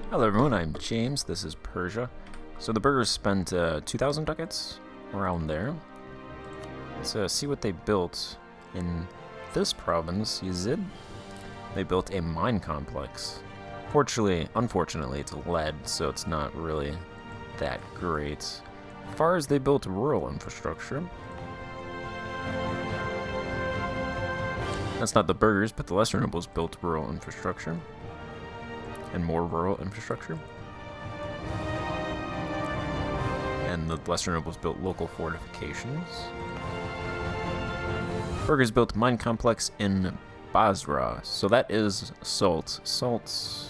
Hello everyone, I'm James, this is Persia. So the burghers spent 2,000 ducats, around there. Let's see what they built in this province, Yazid. They built a mine complex. Unfortunately, it's lead, so it's not really that great. As far as they built rural infrastructure. That's not the burghers, but the lesser nobles built rural infrastructure. And more rural infrastructure. And the lesser nobles built local fortifications. Burghers built mine complex in Basra. So that is salt. Salt's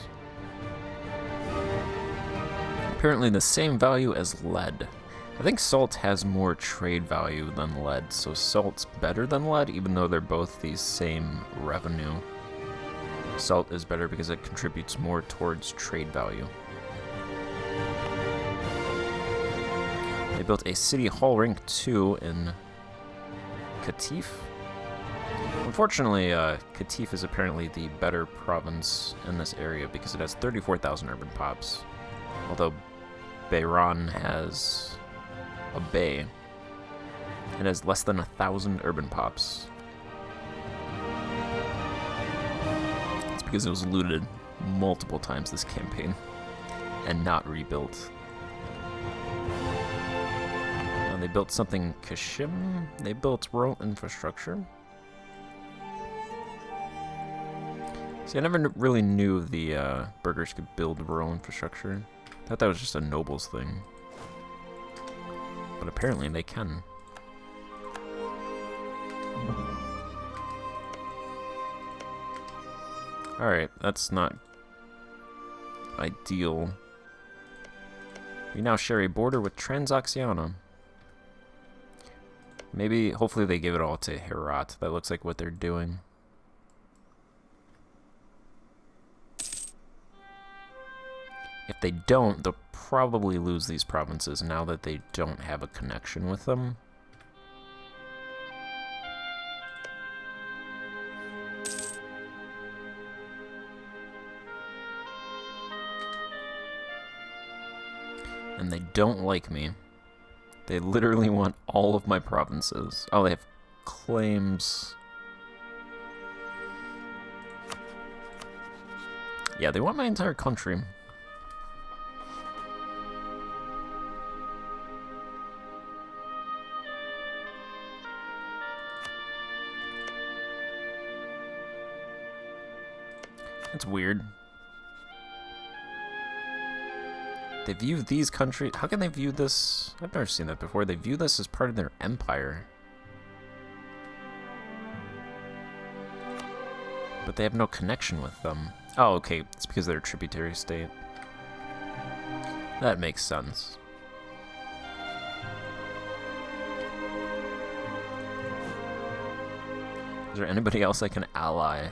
apparently the same value as lead. I think salt has more trade value than lead, so salt's better than lead, even though they're both the same revenue. Salt is better because it contributes more towards trade value. They built a city hall rank 2 in Qatif. Unfortunately, Qatif is apparently the better province in this area because it has 34,000 urban pops. Although Bayran has a bay. It has less than 1,000 urban pops. Because it was looted multiple times this campaign and not rebuilt. And they built something Kashim. They built rural infrastructure. See, I never really knew the burghers could build rural infrastructure. I thought that was just a nobles thing. But apparently they can. Alright, that's not ideal. We now share a border with Transoxiana. Maybe, hopefully they give it all to Herat. That looks like what they're doing. If they don't, they'll probably lose these provinces now that they don't have a connection with them. And they don't like me. They literally want all of my provinces. Oh, they have claims. Yeah, they want my entire country. That's weird. They view these countries... How can they view this? I've never seen that before. They view this as part of their empire. But they have no connection with them. Oh, okay. It's because they're a tributary state. That makes sense. Is there anybody else I can ally?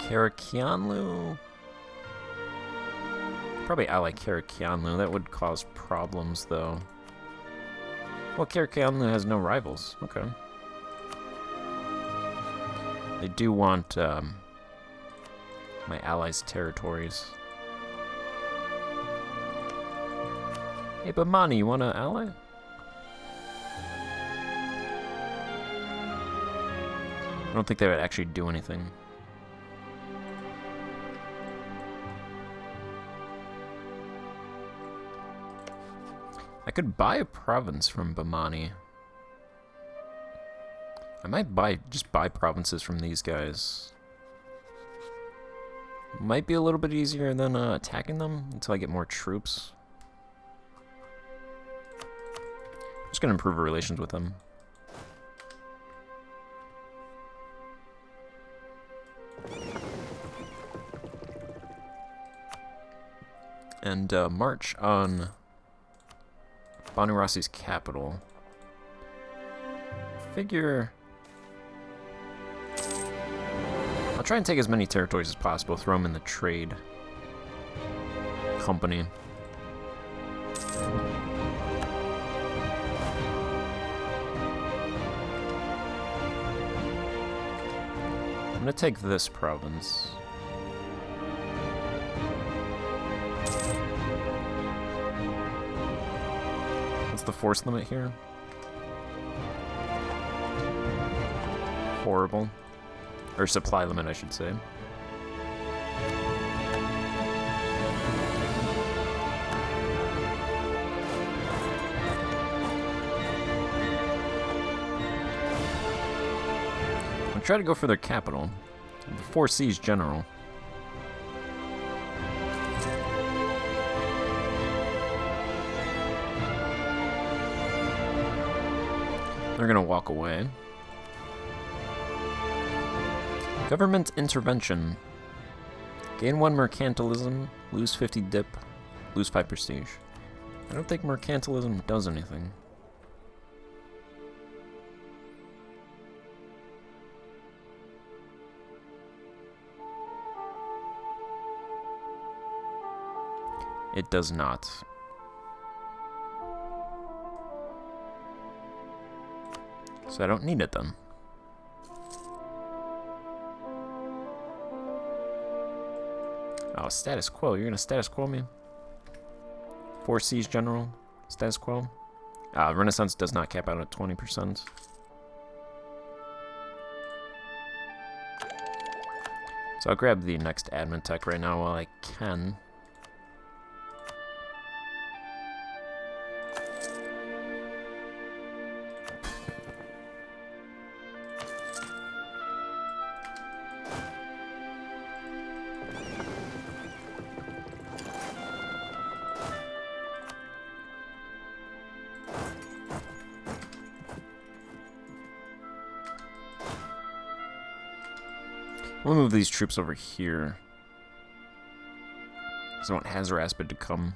Karakianlu? Probably ally Karakianlu. That would cause problems, though. Well, Karakianlu has no rivals. Okay. They do want my allies' territories. Hey, Bamani, you want to ally? I don't think they would actually do anything. I could buy a province from Bamani. I might just buy provinces from these guys. Might be a little bit easier than attacking them until I get more troops. I'm just gonna improve our relations with them. And march on Banu Rassi's capital. Figure... I'll try and take as many territories as possible, throw them in the trade company. gonna take this province. What's the force limit here? Horrible. Or supply limit, I should say. I'll try to go for their capital. The 4 Seas General. They're gonna walk away. Government intervention. Gain 1 mercantilism, lose 50 dip, lose 5 prestige. I don't think mercantilism does anything. It does not. So I don't need it then. Oh, status quo. You're gonna status quo me? 4 Seas General. Status quo. Renaissance does not cap out at 20%. So I'll grab the next admin tech right now while I can. We'll move these troops over here. Because I want Hazaraspid to come.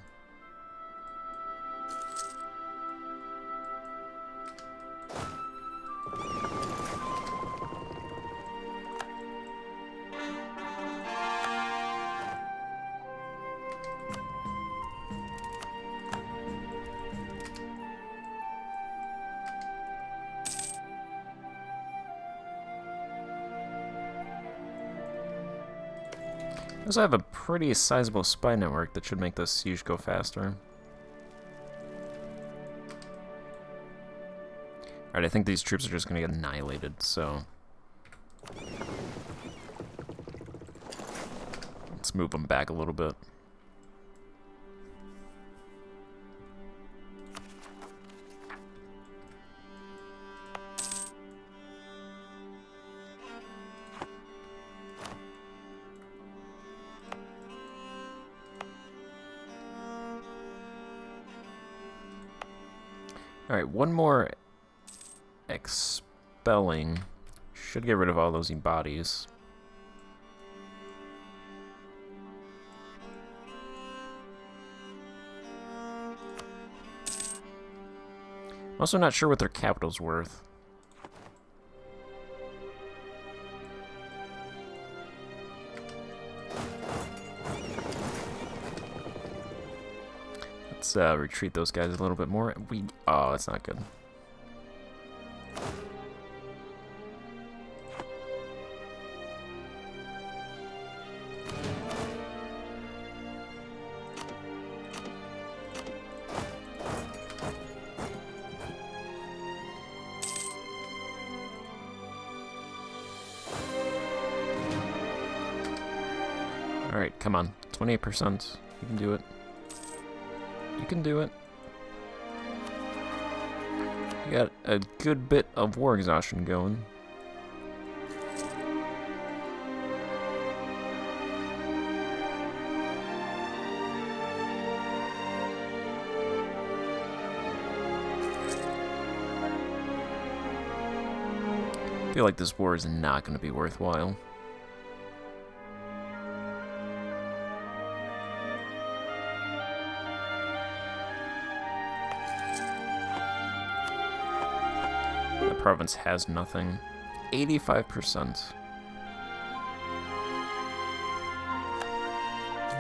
I also have a pretty sizable spy network that should make this siege go faster. Alright, I think these troops are just going to get annihilated, so... let's move them back a little bit. Alright, one more expelling. Should get rid of all those bodies. I'm also not sure what their capital's worth. Let's retreat those guys a little bit more. Oh, that's not good. Alright, come on. 28%. You can do it. You can do it. You got a good bit of war exhaustion going. I feel like this war is not going to be worthwhile. Province has nothing. 85%.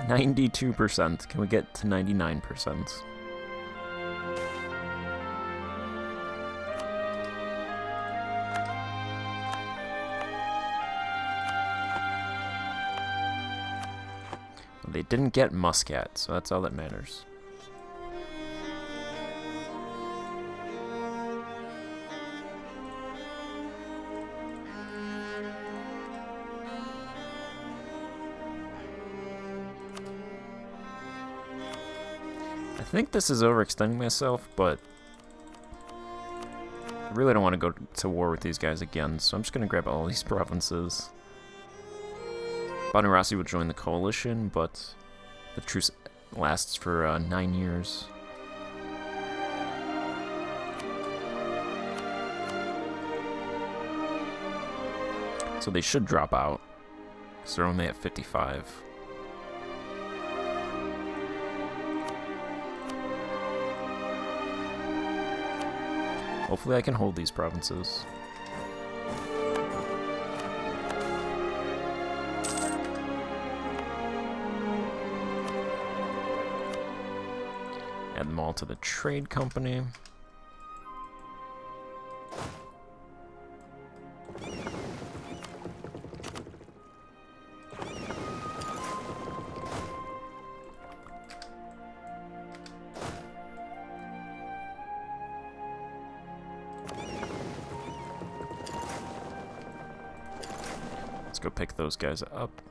92%. Can we get to 99%? They didn't get Muscat, so that's all that matters. I think this is overextending myself, but I really don't want to go to war with these guys again, so I'm just going to grab all these provinces. Banarasi will join the coalition, but the truce lasts for 9 years. So they should drop out, because they're only at 55. Hopefully I can hold these provinces. Add them all to the trade company. Let's go pick those guys up.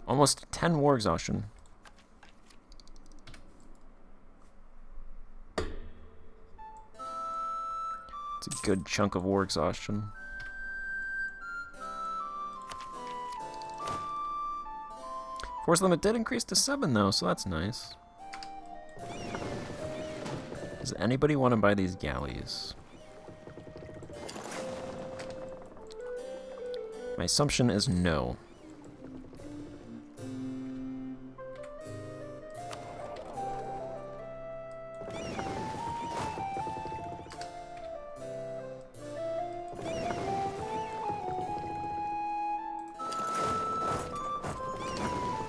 Almost 10 war exhaustion. It's a good chunk of war exhaustion. Force limit did increase to 7 though, so that's nice. Does anybody want to buy these galleys? My assumption is no.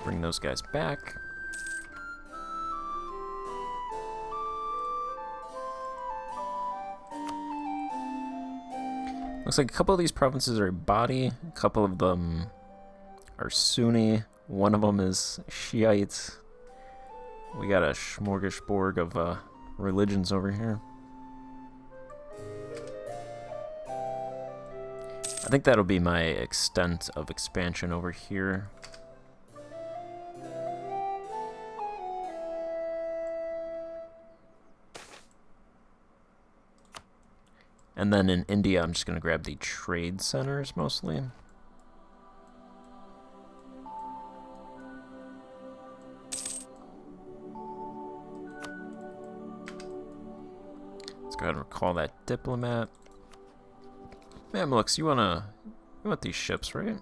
Bring those guys back. Looks like a couple of these provinces are Badi, a couple of them are Sunni, one of them is Shiite. We got a smorgasbord of religions over here. I think that'll be my extent of expansion over here. And then in India, I'm just going to grab the trade centers mostly. Let's go ahead and recall that diplomat. Mamluks, you want these ships, right?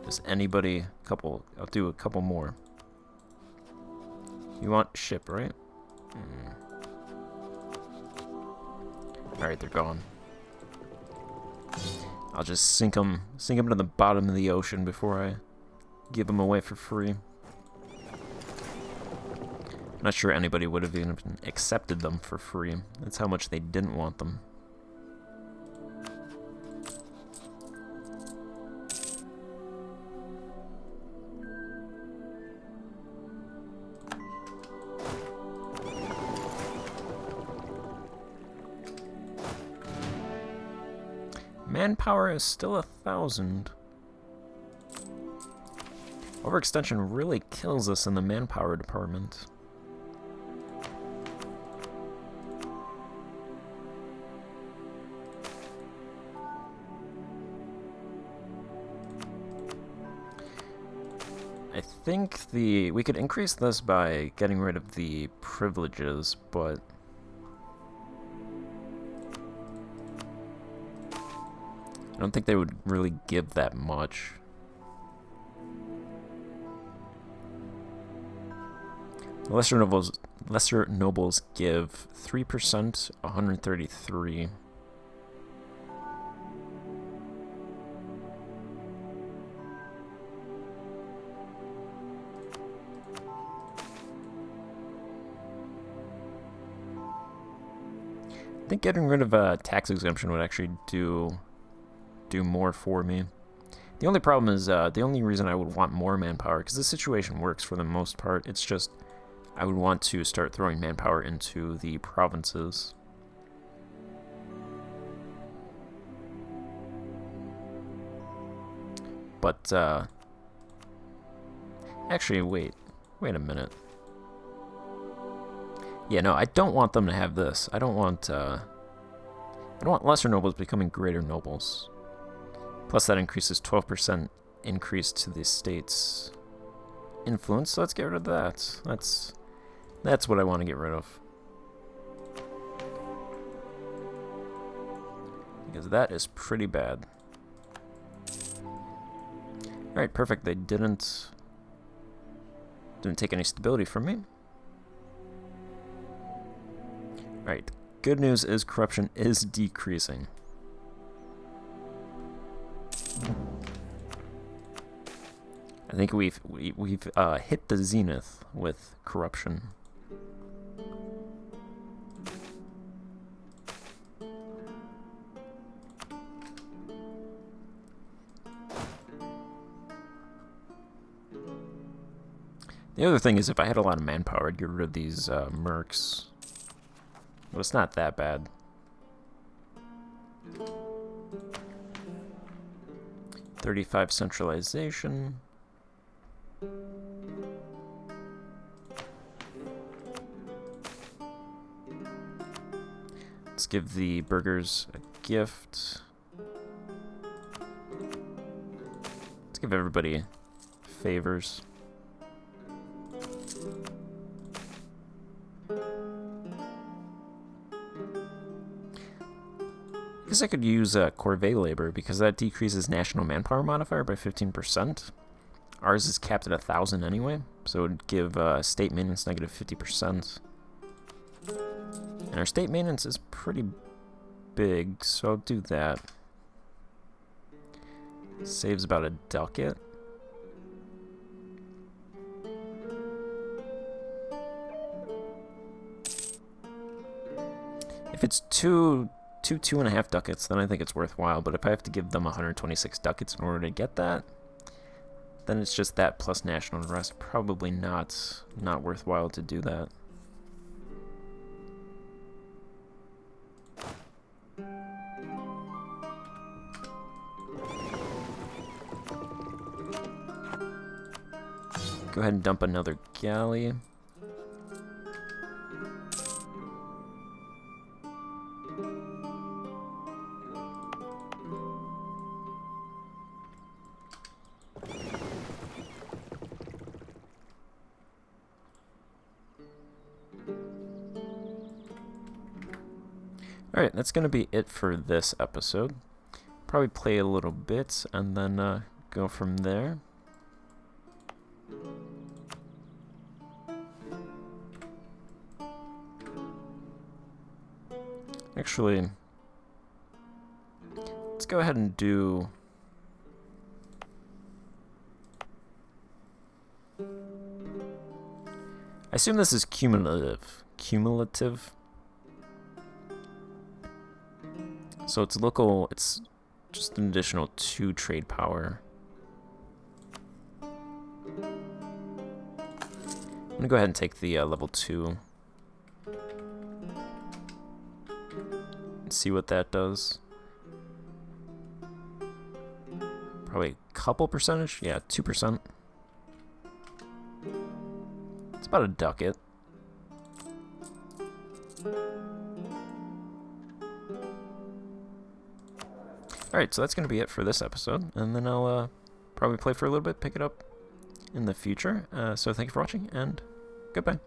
Does anybody, I'll do a couple more. You want ship, right? Alright, they're gone. I'll just sink them to the bottom of the ocean before I give them away for free. I'm not sure anybody would have even accepted them for free. That's how much they didn't want them. Manpower is still 1,000. Overextension really kills us in the manpower department. I think we could increase this by getting rid of the privileges, but I don't think they would really give that much. Lesser nobles give 3%, 133. think getting rid of a tax exemption would actually do more for me. The only problem is, the only reason I would want more manpower, because the situation works for the most part, it's just I would want to start throwing manpower into the provinces. But, actually, wait a minute. Yeah, no, I don't want them to have this. I don't want lesser nobles becoming greater nobles. Plus that increases 12% increase to the state's influence, so let's get rid of that. That's what I want to get rid of. Because that is pretty bad. Alright, perfect. They didn't take any stability from me. Alright, good news is corruption is decreasing. I think we've hit the zenith with corruption. The other thing is, if I had a lot of manpower, I'd get rid of these mercs. But it's not that bad. $35 centralization. Let's give the burghers a gift. Let's give everybody favors. I guess I could use corvée labor because that decreases national manpower modifier by 15%. Ours is capped at 1,000 anyway, so it would give state maintenance negative 50%. And our state maintenance is pretty big, so I'll do that. Saves about a ducat. If it's two and a half ducats, then I think it's worthwhile. But if I have to give them 126 ducats in order to get that, then it's just that plus national unrest. Probably not worthwhile to do that. Go ahead and dump another galley. Alright, that's going to be it for this episode. Probably play a little bit and then go from there. Actually, let's go ahead and do... I assume this is cumulative. Cumulative. So it's local, it's just an additional 2 trade power. I'm gonna go ahead and take the level 2. And see what that does. Probably a couple percentage? Yeah, 2%. It's about a ducat. Alright, so that's going to be it for this episode, and then I'll probably play for a little bit, pick it up in the future. So thank you for watching, and goodbye.